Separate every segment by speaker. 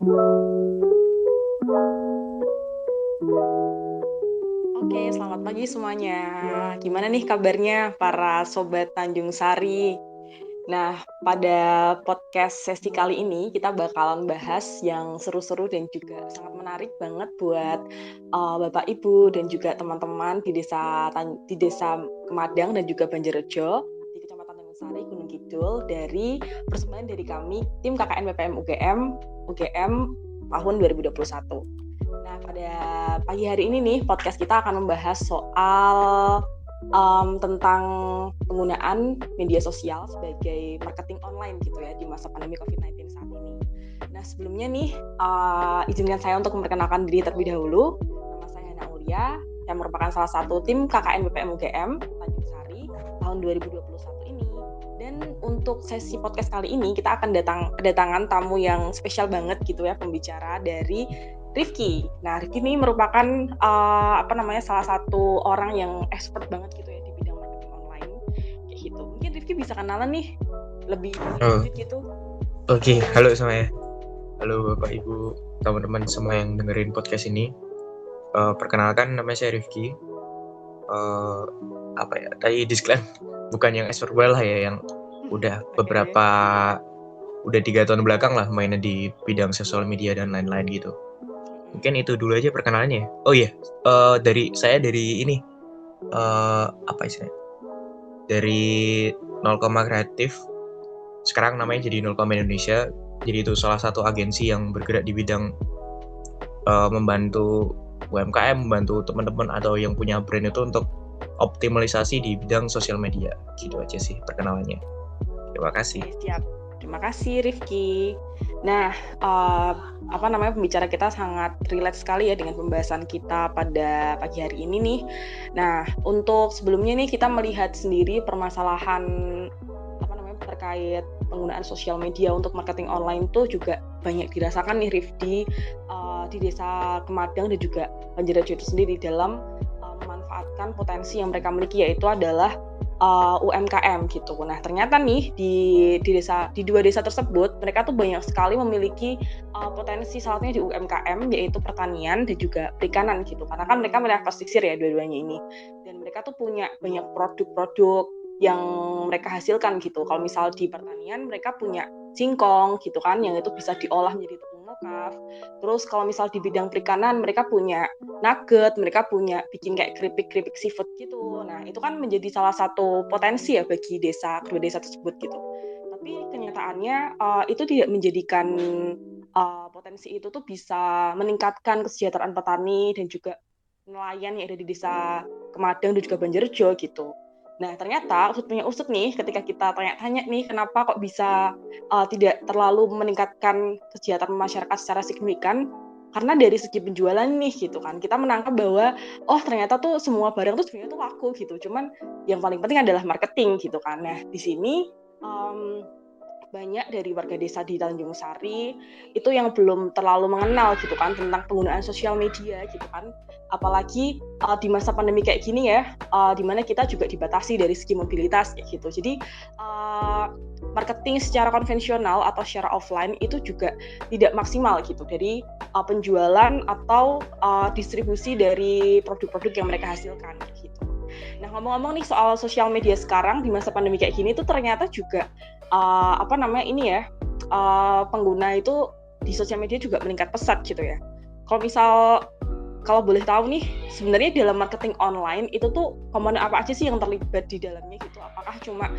Speaker 1: Oke, selamat pagi semuanya. Gimana nih kabarnya para sobat Tanjung Sari? Nah, pada podcast sesi kali ini kita bakalan bahas yang seru-seru dan juga sangat menarik banget buat Bapak Ibu dan juga teman-teman di desa Kemadang dan juga Banjarrejo di Kecamatan Tanjung Sari, Gunung Kidul dari persembahan dari kami tim KKN BPM UGM tahun 2021. Nah, pada pagi hari ini nih podcast kita akan membahas soal tentang penggunaan media sosial sebagai marketing online gitu ya di masa pandemi COVID-19 saat ini. Nah, sebelumnya nih izinkan saya untuk memperkenalkan diri terlebih dahulu. Nama saya Hana Aulia, yang merupakan salah satu tim KKN BPM UGM Tanjung Sari tahun 2021 ini. Dan untuk sesi podcast kali ini kita akan kedatangan tamu yang spesial banget gitu ya, pembicara dari Rifki. Nah, Rifki ini merupakan salah satu orang yang expert banget gitu ya di bidang marketing online kayak gitu. Mungkin Rifki bisa kenalan nih lebih lanjut gitu.
Speaker 2: Oke, halo semuanya. Halo Bapak Ibu, teman-teman semua yang dengerin podcast ini. Perkenalkan, nama saya Rifki. Tadi disclaimer, bukan yang expert lah ya, yang udah beberapa, udah 3 tahun belakang lah mainnya di bidang sosial media dan lain-lain gitu. Mungkin itu dulu aja perkenalannya. Oh iya, dari ini, dari 0, Kreatif. Sekarang namanya jadi 0, Indonesia. Jadi itu salah satu agensi yang bergerak di bidang membantu UMKM, membantu teman-teman atau yang punya brand itu untuk optimalisasi di bidang sosial media. Gitu aja sih perkenalannya. Terima kasih.
Speaker 1: Siap. Terima kasih Rifki. Nah, pembicara kita sangat relate sekali ya dengan pembahasan kita pada pagi hari ini nih. Nah, untuk sebelumnya nih kita melihat sendiri permasalahan terkait penggunaan sosial media untuk marketing online tuh juga banyak dirasakan nih Rifki di desa Kemadang dan juga Banjarrejo itu sendiri dalam memanfaatkan potensi yang mereka miliki, yaitu adalah UMKM gitu. Nah, ternyata nih di 2 desa tersebut mereka tuh banyak sekali memiliki potensi, salah satunya di UMKM yaitu pertanian dan juga perikanan gitu. Karena kan mereka wilayah pesisir ya dua-duanya ini. Dan mereka tuh punya banyak produk-produk yang mereka hasilkan gitu. Kalau misal di pertanian mereka punya singkong gitu kan, yang itu bisa diolah menjadi tepung mokaf. Terus kalau misal di bidang perikanan mereka punya nugget, mereka punya bikin kayak keripik seafood gitu. Nah, itu kan menjadi salah satu potensi ya bagi kedua desa tersebut gitu. Tapi kenyataannya itu tidak menjadikan potensi itu tuh bisa meningkatkan kesejahteraan petani dan juga nelayan yang ada di desa Kemadang dan juga Banjarrejo gitu. Nah, ternyata usut nih ketika kita tanya-tanya nih kenapa kok bisa tidak terlalu meningkatkan kesejahteraan masyarakat secara signifikan, karena dari segi penjualan nih gitu kan kita menangkap bahwa ternyata tuh semua barang tuh sebenarnya tuh laku gitu, cuman yang paling penting adalah marketing gitu kan. Nah, di sini banyak dari warga desa di Tanjung Sari itu yang belum terlalu mengenal gitu kan tentang penggunaan sosial media gitu kan, apalagi di masa pandemi kayak gini ya, di mana kita juga dibatasi dari segi mobilitas kayak gitu. Jadi marketing secara konvensional atau secara offline itu juga tidak maksimal gitu dari penjualan atau distribusi dari produk-produk yang mereka hasilkan gitu. Nah, ngomong-ngomong nih soal sosial media sekarang di masa pandemi kayak gini tuh ternyata juga pengguna itu di sosial media juga meningkat pesat gitu ya. Kalau boleh tahu nih, sebenarnya dalam marketing online itu tuh komponen apa aja sih yang terlibat di dalamnya gitu? Apakah cuma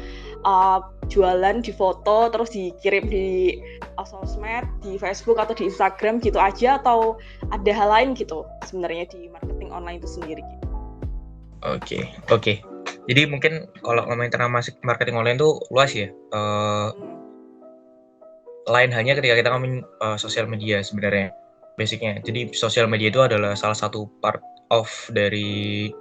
Speaker 1: jualan di foto terus dikirim di sosmed, di Facebook atau di Instagram gitu aja, atau ada hal lain gitu sebenarnya di marketing online itu sendiri gitu?
Speaker 2: Oke. Jadi mungkin kalau ngomongin tentang marketing online tuh luas ya. Lain hanya ketika kita ngomongin sosial media sebenarnya basicnya. Jadi sosial media itu adalah salah satu part of dari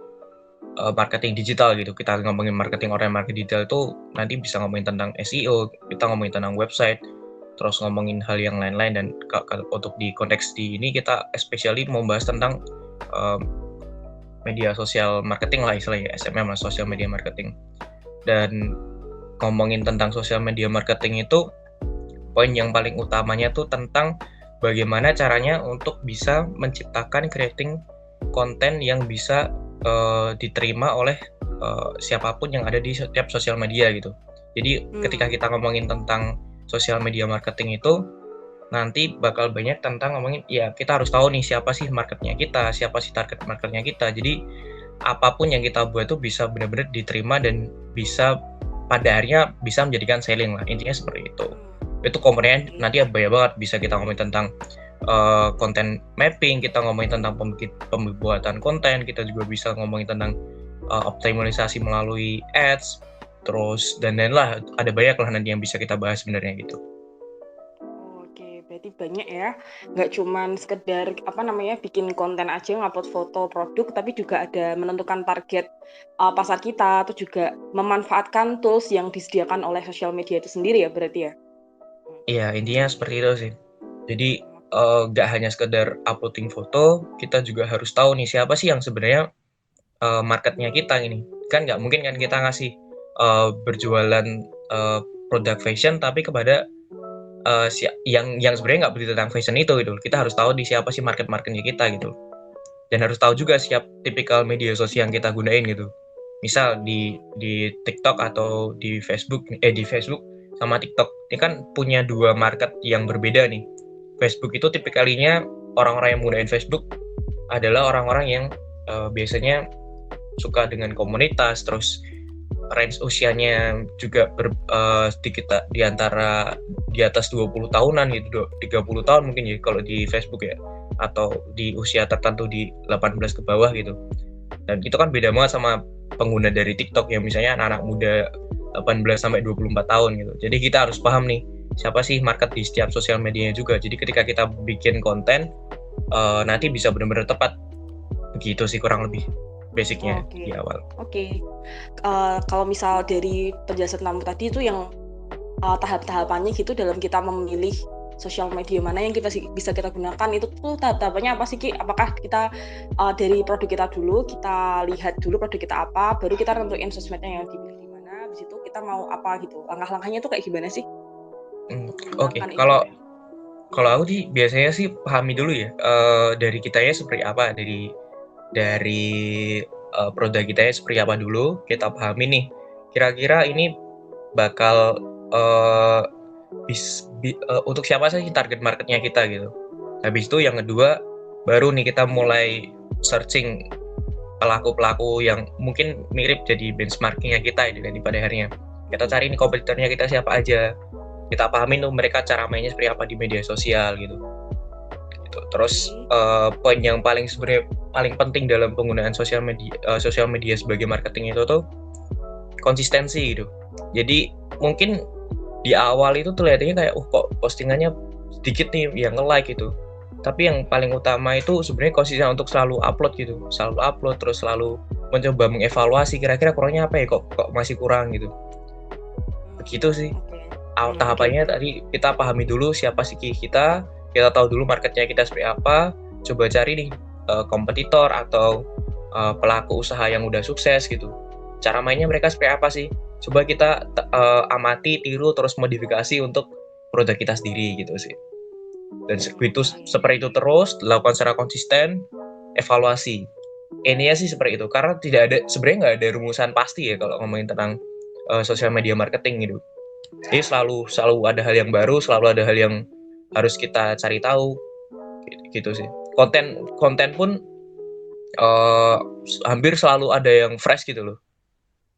Speaker 2: marketing digital gitu. Kita ngomongin marketing online, marketing digital itu nanti bisa ngomongin tentang SEO, kita ngomongin tentang website, terus ngomongin hal yang lain-lain. Dan untuk di konteks di ini kita especially mau bahas tentang media sosial marketing lah istilahnya, SMM lah, social media marketing. Dan ngomongin tentang social media marketing itu poin yang paling utamanya tuh tentang bagaimana caranya untuk bisa menciptakan creating konten yang bisa diterima oleh siapapun yang ada di setiap sosial media gitu. Jadi ketika kita ngomongin tentang sosial media marketing itu nanti bakal banyak tentang ngomongin ya kita harus tahu nih siapa sih marketnya kita, siapa sih target marketnya kita. Jadi apapun yang kita buat tuh bisa benar-benar diterima dan bisa pada akhirnya bisa menjadikan selling lah, intinya seperti itu. Itu komponennya nanti ya banyak banget, bisa kita ngomongin tentang konten mapping, kita ngomongin tentang pembuatan konten, kita juga bisa ngomongin tentang optimalisasi melalui ads, terus dan lain lah, ada banyak lah nanti yang bisa kita bahas sebenarnya gitu.
Speaker 1: Berarti banyak ya, nggak cuman sekedar bikin konten aja, ngupload foto produk, tapi juga ada menentukan target pasar kita, atau juga memanfaatkan tools yang disediakan oleh sosial media itu sendiri ya berarti ya?
Speaker 2: Iya, intinya seperti itu sih. Jadi nggak hanya sekedar uploading foto, kita juga harus tahu nih siapa sih yang sebenarnya marketnya kita ini. Kan nggak mungkin kan kita ngasih berjualan produk fashion tapi kepada yang sebenarnya nggak beli tentang fashion itu gitu. Kita harus tahu di siapa sih marketnya kita gitu. Dan harus tahu juga siap tipikal media sosial yang kita gunain gitu. Misal di TikTok atau di Facebook sama TikTok ini kan punya dua market yang berbeda nih. Facebook itu tipikalinya orang-orang yang menggunakan Facebook adalah orang-orang yang biasanya suka dengan komunitas, terus range usianya juga sedikit di antara di atas 20 tahunan gitu, 30 tahun mungkin ya kalau di Facebook ya, atau di usia tertentu di 18 ke bawah gitu. Dan itu kan beda banget sama pengguna dari TikTok yang misalnya anak-anak muda 18 sampai 24 tahun gitu. Jadi kita harus paham nih siapa sih market di setiap sosial medianya juga. Jadi ketika kita bikin konten nanti bisa benar-benar tepat. Begitu sih kurang lebih basicnya di awal.
Speaker 1: Kalau misal dari penjelasan kamu tadi itu yang tahap-tahapannya gitu dalam kita memilih sosial media mana yang bisa kita gunakan, itu tuh tahap-tahapannya apa sih Ki? Apakah kita dari produk kita dulu, kita lihat dulu produk kita apa, baru kita tentuin sosmednya yang dipilih di mana, habis itu kita mau apa gitu, langkah-langkahnya tuh kayak gimana sih?
Speaker 2: Oke. Kalau aku sih biasanya sih pahami dulu ya dari kitanya seperti apa, dari produk kita seperti apa dulu, kita pahami nih kira-kira ini bakal untuk siapa sih target marketnya kita gitu. Habis itu yang kedua baru nih kita mulai searching pelaku-pelaku yang mungkin mirip jadi benchmarkingnya kita ini pada akhirnya. Kita cari nih kompetitornya kita siapa aja, kita pahamin tuh mereka cara mainnya seperti apa di media sosial gitu. Terus poin yang sebenarnya paling penting dalam penggunaan sosial media sebagai marketing itu tuh konsistensi gitu. Jadi mungkin di awal itu terlihatnya kayak kok postingannya sedikit nih yang nge-like gitu. Tapi yang paling utama itu sebenarnya konsisten untuk selalu upload gitu. Selalu upload terus selalu mencoba mengevaluasi kira-kira kurangnya apa ya, kok masih kurang gitu. Begitu sih. Tahapannya tadi kita pahami dulu siapa sih kita tahu dulu marketnya kita seperti apa, coba cari nih kompetitor atau pelaku usaha yang udah sukses gitu. Cara mainnya mereka seperti apa sih? Coba kita amati, tiru, terus modifikasi untuk produk kita sendiri gitu sih. Dan seperti itu terus dilakukan secara konsisten, evaluasi. Intinya sih seperti itu, karena sebenarnya nggak ada rumusan pasti ya kalau ngomongin tentang sosial media marketing gitu. Jadi selalu ada hal yang baru, selalu ada hal yang harus kita cari tahu gitu sih. Konten pun hampir selalu ada yang fresh gitu loh.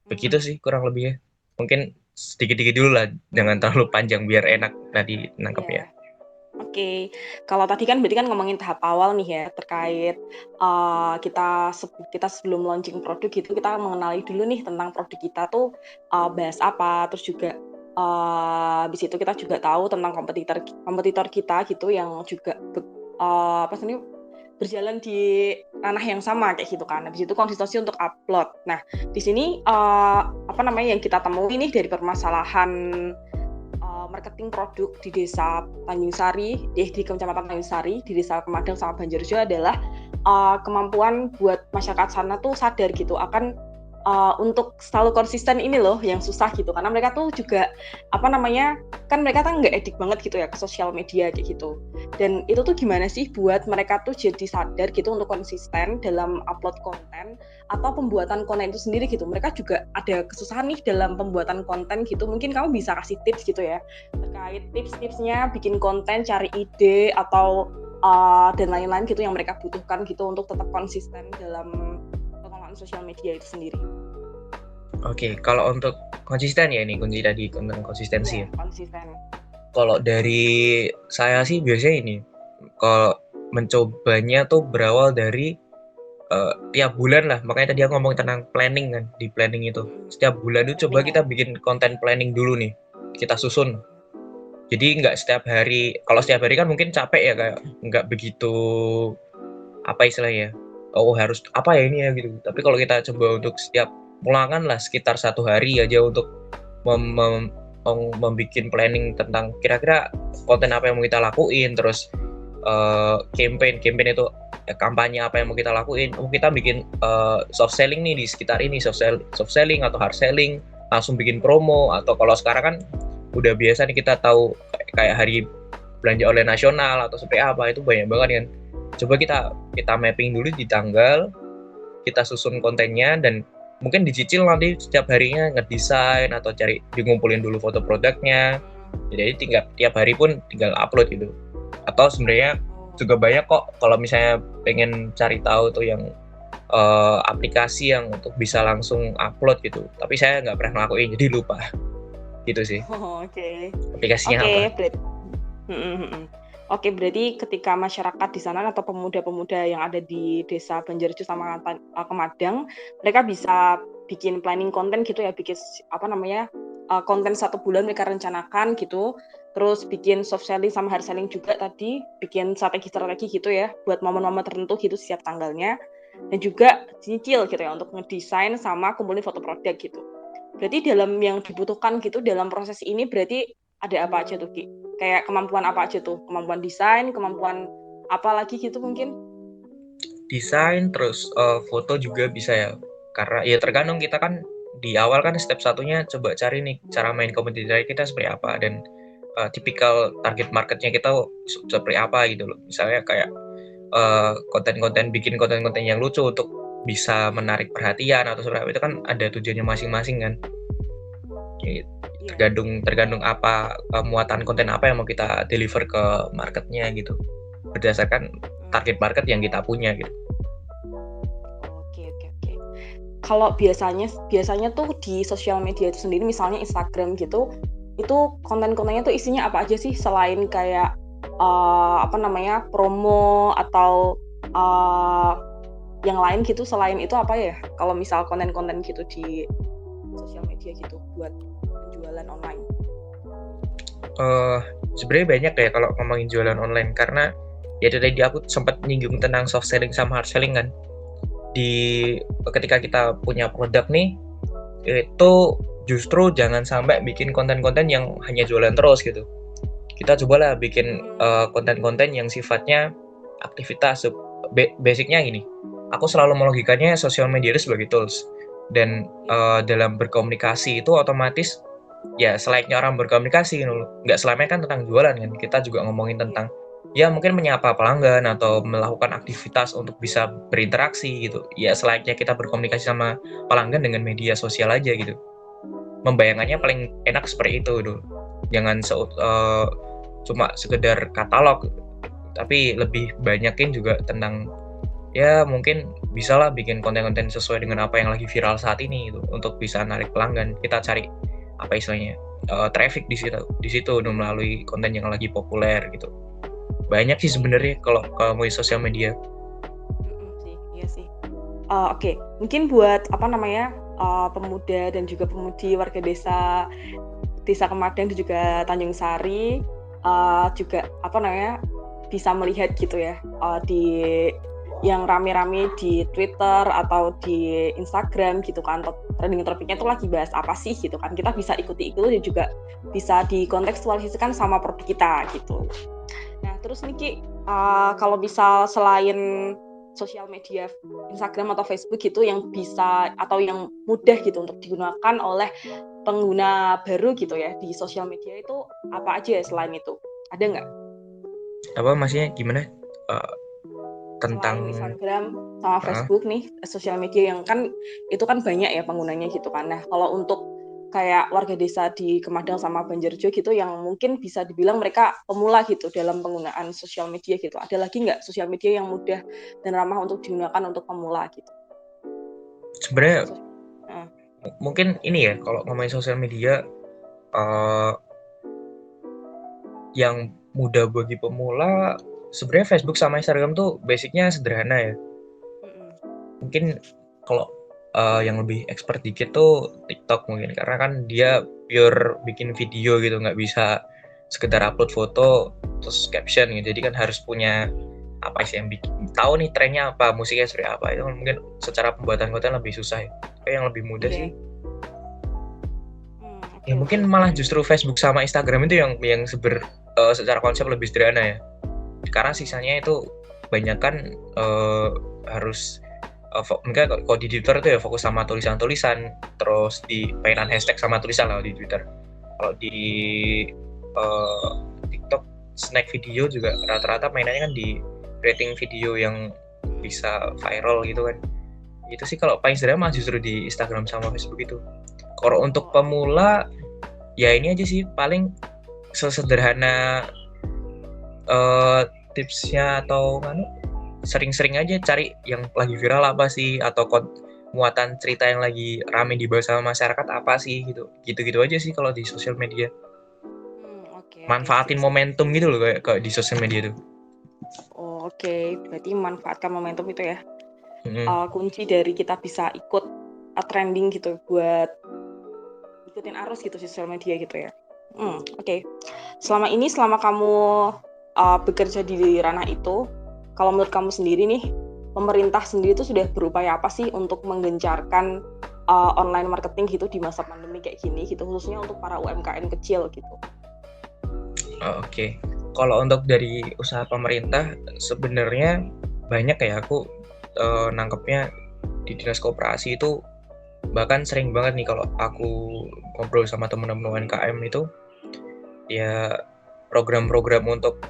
Speaker 2: Begitu sih kurang lebihnya. Mungkin sedikit-sedikit dulu lah, jangan terlalu panjang biar enak nanti nangkepnya.
Speaker 1: Oke, kalau tadi kan berarti kan ngomongin tahap awal nih ya terkait kita sebelum launching produk gitu kita mengenali dulu nih tentang produk kita tuh bahas apa, terus juga habis itu kita juga tahu tentang kompetitor kita gitu yang juga berjalan di ranah yang sama kayak gitu kan. Habis itu konsistensi untuk upload. Nah, di sini yang kita temui ini dari permasalahan marketing produk di desa Tanjung Sari, di Kecamatan Tanjung Sari, di desa Kemadang sama Banjarjo adalah kemampuan buat masyarakat sana tuh sadar gitu akan untuk selalu konsisten ini loh yang susah gitu, karena mereka tuh juga kan mereka kan nggak edik banget gitu ya ke sosial media kayak gitu. Dan itu tuh gimana sih buat mereka tuh jadi sadar gitu untuk konsisten dalam upload konten atau pembuatan konten itu sendiri gitu. Mereka juga ada kesusahan nih dalam pembuatan konten gitu. Mungkin kamu bisa kasih tips gitu ya terkait tips-tipsnya bikin konten, cari ide atau dan lain-lain gitu yang mereka butuhkan gitu untuk tetap konsisten dalam pengelolaan sosial media itu sendiri.
Speaker 2: Oke, kalau untuk konsisten ya, ini kunci tadi tentang konsistensi ya.
Speaker 1: Konsisten.
Speaker 2: Kalau dari saya sih biasanya ini, kalau mencobanya tuh berawal dari tiap bulan lah. Makanya tadi aku ngomong tentang planning kan, di planning itu. Setiap bulan itu coba kita bikin konten planning dulu nih, kita susun. Jadi nggak setiap hari, kalau setiap hari kan mungkin capek ya, kayak nggak begitu, apa istilahnya, oh harus apa ya ini ya gitu. Tapi kalau kita coba untuk setiap ulangan lah sekitar 1 hari aja untuk membuat planning tentang kira-kira konten apa yang mau kita lakuin, terus campaign itu kampanye apa yang mau kita lakuin. Kita bikin soft selling nih di sekitar ini, soft selling atau hard selling, langsung bikin promo. Atau kalau sekarang kan udah biasa nih kita tahu kayak hari belanja online nasional atau seperti apa, itu banyak banget kan. Coba kita mapping dulu di tanggal, kita susun kontennya, dan mungkin dicicil nanti setiap harinya ngedesain atau cari ngumpulin dulu foto produknya. Jadi tiap hari pun tinggal upload gitu. Atau sebenarnya juga banyak kok kalau misalnya pengen cari tahu tuh yang aplikasi yang untuk bisa langsung upload gitu. Tapi saya nggak pernah ngelakuin, jadi lupa. Gitu sih.
Speaker 1: Oke.
Speaker 2: Aplikasinya apa?
Speaker 1: Oke, berarti ketika masyarakat di sana atau pemuda-pemuda yang ada di desa Banjarjo sama Kemadang, mereka bisa bikin planning konten gitu ya, bikin konten 1 bulan mereka rencanakan gitu, terus bikin soft selling sama hard selling juga tadi, bikin strategi gitu ya, buat momen-momen tertentu gitu setiap tanggalnya, dan juga cicil gitu ya untuk ngedesain sama kumpulin foto produk gitu. Berarti dalam yang dibutuhkan gitu dalam proses ini berarti ada apa aja tuh Ki? Kayak kemampuan apa aja tuh? Kemampuan desain, kemampuan apa lagi gitu mungkin?
Speaker 2: Desain, terus foto juga bisa ya. Karena ya tergantung, kita kan di awal kan step satunya coba cari nih cara main community kita seperti apa, dan tipikal target marketnya kita seperti apa gitu loh. Misalnya kayak bikin konten-konten yang lucu untuk bisa menarik perhatian atau seperti apa, itu kan ada tujuannya masing-masing kan. Tergantung apa muatan konten apa yang mau kita deliver ke marketnya gitu, berdasarkan target market yang kita punya gitu.
Speaker 1: Oke. Kalau biasanya tuh di sosial media itu sendiri, misalnya Instagram gitu, itu konten-kontennya tuh isinya apa aja sih selain kayak promo atau yang lain gitu? Selain itu apa ya? Kalau misal konten-konten gitu di sosial media gitu buat jualan online?
Speaker 2: Sebenarnya banyak ya kalau ngomongin jualan online, karena ya tadi aku sempat nyinggung tentang soft selling sama hard selling kan. Ketika kita punya produk nih, itu justru jangan sampai bikin konten-konten yang hanya jualan terus gitu. Kita cobalah bikin konten-konten yang sifatnya aktivitas. Basicnya gini, aku selalu melogikanya sosial media itu sebagai tools, dan dalam berkomunikasi itu otomatis ya selayaknya orang berkomunikasi gitu loh. Nggak selamanya kan tentang jualan kan, kita juga ngomongin tentang ya mungkin menyapa pelanggan atau melakukan aktivitas untuk bisa berinteraksi gitu. Ya selayaknya kita berkomunikasi sama pelanggan dengan media sosial aja gitu. Membayangannya paling enak seperti itu dulu. Jangan cuma sekedar katalog, tapi lebih banyakin juga tentang ya mungkin bisalah bikin konten-konten sesuai dengan apa yang lagi viral saat ini gitu, untuk bisa narik pelanggan. Kita cari apa istilahnya traffic di situ melalui konten yang lagi populer gitu. Banyak sih sebenarnya kalau mau sosial media.
Speaker 1: Iya sih. Oke. Mungkin buat pemuda dan juga pemudi warga desa Kemadang dan juga Tanjung Sari, juga bisa melihat gitu ya di yang rame-rame di Twitter atau di Instagram gitu kan, trending topiknya tuh lagi bahas apa sih gitu kan, kita bisa ikuti dan juga bisa dikontekstualisasikan sama produk kita gitu. Nah terus Niki, kalau misal selain sosial media Instagram atau Facebook gitu yang bisa atau yang mudah gitu untuk digunakan oleh pengguna baru gitu ya di sosial media itu apa aja ya selain itu? Ada nggak?
Speaker 2: Apa maksudnya gimana? Eh, tentang
Speaker 1: Selain Instagram sama
Speaker 2: uh,
Speaker 1: Facebook nih, sosial media yang kan itu kan banyak ya penggunanya gitu kan. Nah, kalau untuk kayak warga desa di Kemadang sama Banjarjo gitu yang mungkin bisa dibilang mereka pemula gitu dalam penggunaan sosial media gitu. Ada lagi nggak sosial media yang mudah dan ramah untuk digunakan untuk pemula gitu? Selain
Speaker 2: sebenarnya
Speaker 1: sosial. Nah,
Speaker 2: mungkin ini ya kalau ngomongin sosial media uh, yang mudah bagi pemula sebenarnya Facebook sama Instagram tuh basicnya sederhana ya.
Speaker 1: mm-mm.
Speaker 2: Mungkin kalau yang lebih expert dikit tuh TikTok mungkin karena kan dia pure bikin video gitu, nggak bisa sekedar upload foto terus caption gitu. Jadi kan harus punya apa sih yang bikin tahu nih trennya apa, musiknya seperti apa, itu kan mungkin secara pembuatan konten lebih susah ya. Tapi yang lebih mudah
Speaker 1: Iya.
Speaker 2: sih
Speaker 1: Oke
Speaker 2: ya
Speaker 1: oke
Speaker 2: mungkin
Speaker 1: oke.
Speaker 2: malah justru Facebook sama Instagram itu yang secara konsep lebih sederhana ya. Karena
Speaker 1: Hmm.
Speaker 2: sisanya itu banyak kan harus mungkin kalau di Twitter itu ya fokus sama tulisan-tulisan, terus di mainan hashtag sama tulisan lah di Twitter. Kalau di uh, TikTok snack video juga rata-rata mainannya kan di creating video yang bisa viral gitu kan. Itu sih kalau paling sederhana justru di Instagram sama Facebook itu. Kalau untuk
Speaker 1: Oh,
Speaker 2: pemula ya ini aja sih paling sesederhana tipsnya atau sering-sering aja cari yang lagi viral apa sih atau muatan cerita yang lagi rame dibahas sama masyarakat apa sih gitu gitu aja sih kalau di sosial media
Speaker 1: oke oke sip
Speaker 2: manfaatin
Speaker 1: sip.
Speaker 2: momentum gitu loh kayak di sosial media tuh.
Speaker 1: Oh, oke, berarti manfaatkan momentum itu ya.
Speaker 2: Mm-hmm.
Speaker 1: Kunci dari kita bisa ikut trending gitu buat ikutin arus gitu sosial media gitu ya. Oke. Selama kamu bekerja di ranah itu, kalau menurut kamu sendiri nih, pemerintah sendiri itu sudah berupaya apa sih untuk menggencarkan online marketing gitu di masa pandemi kayak gini gitu, khususnya untuk para UMKM kecil gitu.
Speaker 2: Oke. Kalau untuk dari usaha pemerintah sebenarnya banyak ya aku nangkepnya di dinas koperasi itu bahkan sering banget nih kalau aku ngobrol sama teman-teman UMKM itu ya program-program untuk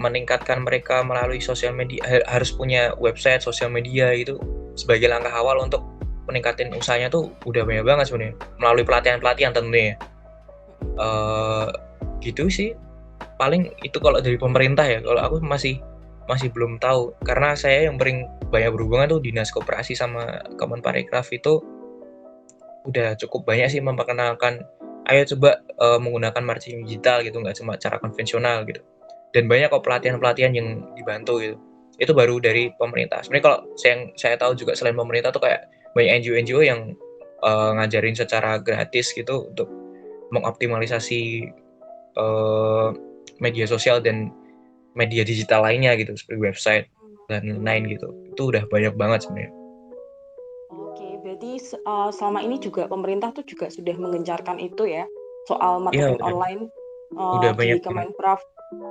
Speaker 2: meningkatkan mereka melalui sosial media harus punya website sosial media itu sebagai langkah awal untuk meningkatin usahanya tuh udah banyak banget sebenarnya melalui pelatihan-pelatihan tentunya uh, gitu sih paling itu kalau dari pemerintah ya kalau aku masih belum tahu karena saya yang paling banyak berhubungan tuh dinas koperasi sama Kemenparekraf itu udah cukup banyak sih memperkenalkan ayo coba menggunakan marketing digital gitu nggak cuma cara konvensional gitu dan banyak kok pelatihan-pelatihan yang dibantu gitu itu baru dari pemerintah sebenarnya kalau saya tahu juga selain pemerintah tuh kayak banyak NGO yang ngajarin secara gratis gitu untuk mengoptimalisasi media sosial dan media digital lainnya gitu seperti website dan lain gitu itu udah banyak banget sebenarnya.
Speaker 1: Oke, berarti selama ini juga pemerintah tuh juga sudah menggencarkan itu ya, soal
Speaker 2: Iya
Speaker 1: marketing online
Speaker 2: udah
Speaker 1: di
Speaker 2: banyak banget.
Speaker 1: Kemenprov.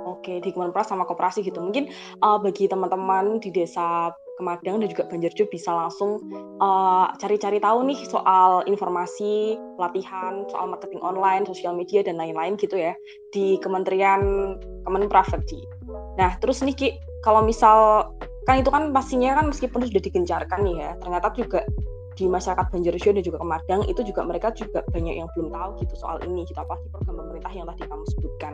Speaker 1: Oke, di Kemenprov sama koperasi gitu. Mungkin bagi teman-teman di desa Kemadang dan juga Banjarjo bisa langsung cari-cari tahu nih soal informasi pelatihan, soal marketing online, sosial media dan lain-lain gitu ya di Kementerian Kemenprov tadi. Nah, terus nih Ki, kalau misal kan itu kan pastinya kan meskipun sudah digencarkan nih ya, ternyata juga di masyarakat Banjarjo dan juga Kemadang itu juga mereka juga banyak yang belum tahu gitu soal ini gitu, apalagi program pemerintah yang tadi kamu sebutkan.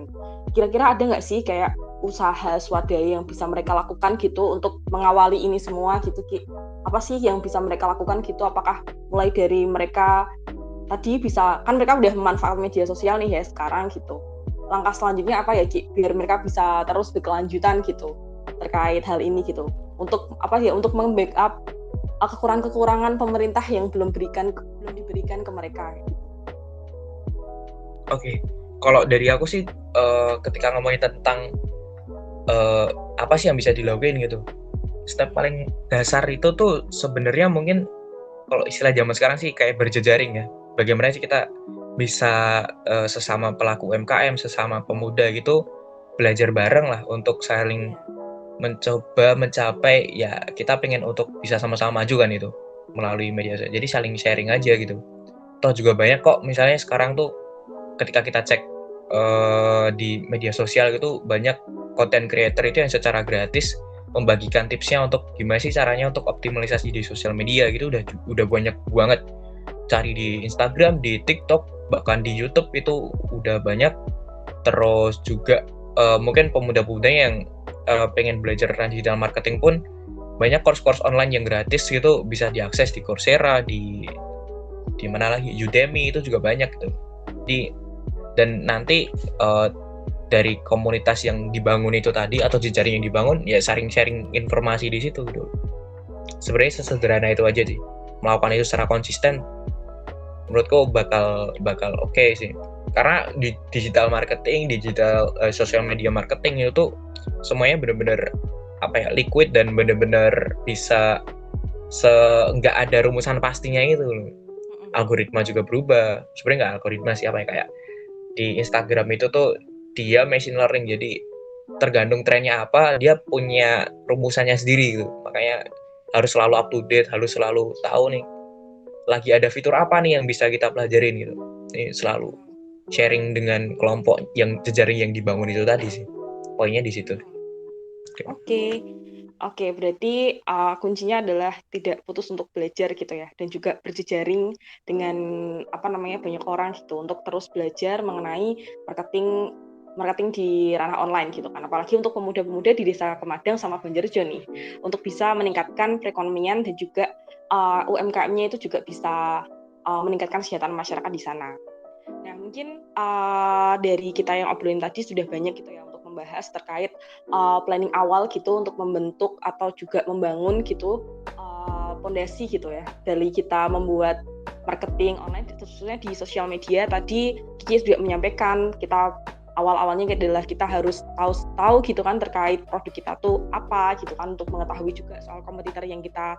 Speaker 1: Kira-kira ada nggak sih kayak usaha swadaya yang bisa mereka lakukan gitu untuk mengawali ini semua gitu Ki? Apa sih yang bisa mereka lakukan gitu? Apakah mulai dari mereka tadi bisa, kan mereka udah memanfaatkan media sosial nih ya sekarang gitu. Langkah selanjutnya apa ya Ki? Biar mereka bisa terus berkelanjutan gitu terkait hal ini gitu. Untuk apa ya? Untuk membackup kekurangan-kekurangan pemerintah yang belum diberikan ke mereka.
Speaker 2: Oke, kalau dari aku sih ketika ngomongin tentang apa sih yang bisa dilakuin gitu, step paling dasar itu tuh sebenarnya mungkin kalau istilah zaman sekarang sih kayak berjejaring ya. Bagaimana sih kita bisa sesama pelaku UMKM, sesama pemuda gitu belajar bareng lah untuk saling
Speaker 1: Iya.
Speaker 2: mencoba mencapai ya kita pengen untuk bisa sama-sama maju kan itu melalui media sosial. Jadi saling sharing aja gitu. Toh juga banyak kok misalnya sekarang tuh ketika kita cek di media sosial gitu banyak content creator itu yang secara gratis membagikan tipsnya untuk gimana sih caranya untuk optimalisasi di sosial media gitu udah banyak banget. Cari di Instagram, di TikTok, bahkan di YouTube itu udah banyak. Terus juga mungkin pemuda-pemuda yang pengen belajar tentang digital marketing pun banyak course-course online yang gratis gitu bisa diakses di Coursera, di mana lagi Udemy itu juga banyak gitu. Dan nanti dari komunitas yang dibangun itu tadi atau jejaring yang dibangun ya sharing-sharing informasi di situ gitu. Sebenarnya sesederhana itu aja sih. Melakukan itu secara konsisten menurutku bakal oke sih. Karena di digital marketing, social media marketing itu semuanya benar-benar liquid dan benar-benar bisa nggak ada rumusan pastinya itu loh. Algoritma juga berubah. Sebenarnya nggak algoritma sih kayak di Instagram itu tuh dia machine learning, jadi tergantung trennya apa dia punya rumusannya sendiri gitu. Makanya harus selalu up to date, harus selalu tahu nih lagi ada fitur apa nih yang bisa kita pelajarin gitu. Ini selalu sharing dengan kelompok yang jejaring yang dibangun itu tadi sih. Poinnya di situ.
Speaker 1: Oke, berarti kuncinya adalah tidak putus untuk belajar gitu ya, dan juga berjejaring dengan banyak orang gitu untuk terus belajar mengenai marketing di ranah online gitu kan. Apalagi untuk pemuda-pemuda di Desa Kemadang sama Banjarjo nih, untuk bisa meningkatkan perekonomian dan juga UMKM-nya itu juga bisa meningkatkan kesejahteraan masyarakat di sana. Nah, mungkin dari kita yang obrolin tadi sudah banyak gitu ya untuk membahas terkait planning awal gitu untuk membentuk atau juga membangun gitu fondasi gitu ya dari kita membuat marketing online khususnya di sosial media. Tadi Kiki juga menyampaikan kita awal-awalnya adalah kita harus tahu gitu kan terkait produk kita tuh apa gitu kan, untuk mengetahui juga soal kompetitor yang kita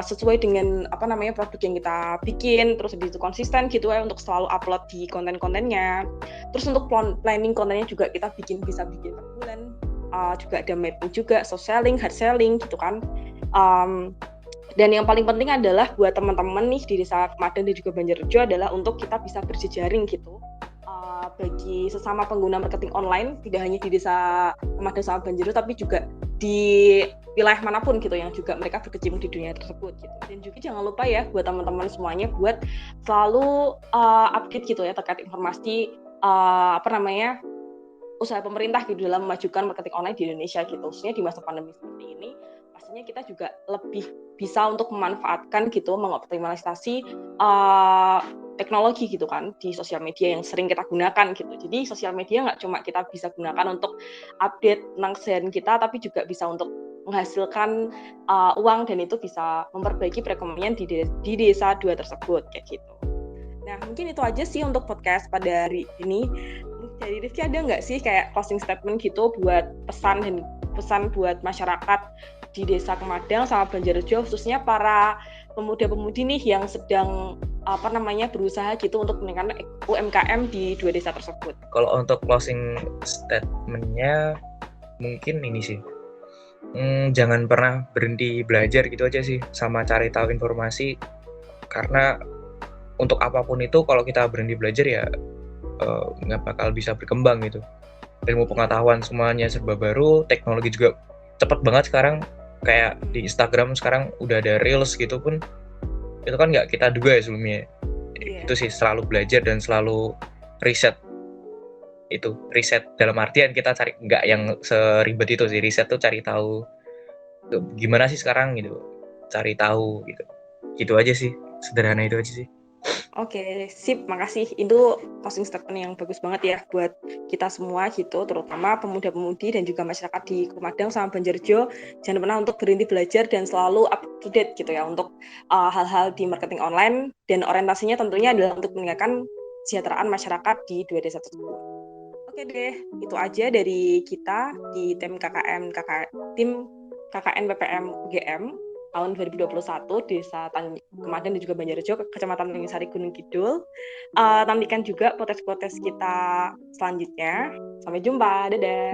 Speaker 1: sesuai dengan produk yang kita bikin, terus habis itu konsisten gitu ya untuk selalu upload di konten-kontennya. Terus untuk planning kontennya juga kita bisa bikin per bulan, juga ada mapping juga, soft selling, hard selling gitu kan. Dan yang paling penting adalah buat teman-teman nih di Desa Kemadang dan juga Banjarjo adalah untuk kita bisa berjejaring gitu bagi sesama pengguna marketing online, tidak hanya di Desa Kemadang sama Banjarjo tapi juga di wilayah manapun gitu yang juga mereka berkecimpung di dunia tersebut gitu. Dan juga jangan lupa ya buat teman-teman semuanya buat selalu update gitu ya terkait informasi usaha pemerintah gitu dalam memajukan marketing online di Indonesia gitu. Khususnya di masa pandemi seperti ini, pastinya kita juga lebih bisa untuk memanfaatkan gitu, mengoptimalisasi teknologi gitu kan di sosial media yang sering kita gunakan gitu. Jadi sosial media nggak cuma kita bisa gunakan untuk update tentang keseharian kita, tapi juga bisa untuk menghasilkan uang, dan itu bisa memperbaiki perekonomian di desa 2 tersebut kayak gitu. Nah, mungkin itu aja sih untuk podcast pada hari ini. Dari Rizky ada nggak sih kayak closing statement gitu buat pesan buat masyarakat di Desa Kemadang sama Banjarjo, khususnya para pemuda-pemudi nih yang sedang berusaha gitu untuk meningkatkan UMKM di 2 desa tersebut?
Speaker 2: Kalau untuk closing statement-nya mungkin ini sih, jangan pernah berhenti belajar gitu aja sih, sama cari tahu informasi. Karena untuk apapun itu kalau kita berhenti belajar ya nggak bakal bisa berkembang gitu. Ilmu pengetahuan semuanya serba baru, teknologi juga cepet banget sekarang. Kayak di Instagram sekarang udah ada Reels gitu pun, itu kan nggak kita duga ya sebelumnya. Itu sih selalu belajar dan selalu riset. Itu riset dalam artian kita cari, nggak yang seribet itu sih, riset tuh cari tahu gimana sih sekarang gitu, cari tahu gitu aja sih, sederhana itu aja sih.
Speaker 1: Oke, sip, makasih. Itu closing statement yang bagus banget ya buat kita semua gitu, terutama pemuda-pemudi dan juga masyarakat di Kemadang sama Banjarjo. Jangan pernah untuk berhenti belajar dan selalu up to date gitu ya untuk hal-hal di marketing online, dan orientasinya tentunya adalah untuk meningkatkan kesejahteraan masyarakat di 2 desa tersebut. Oke deh, itu aja dari kita di tim KKN PPM UGM tahun 2021 Desa Kemadang dan juga Banjarjo, Kecamatan Tanjungsari, Gunung Kidul. Nantikan juga podcast-podcast kita selanjutnya. Sampai jumpa, dadah.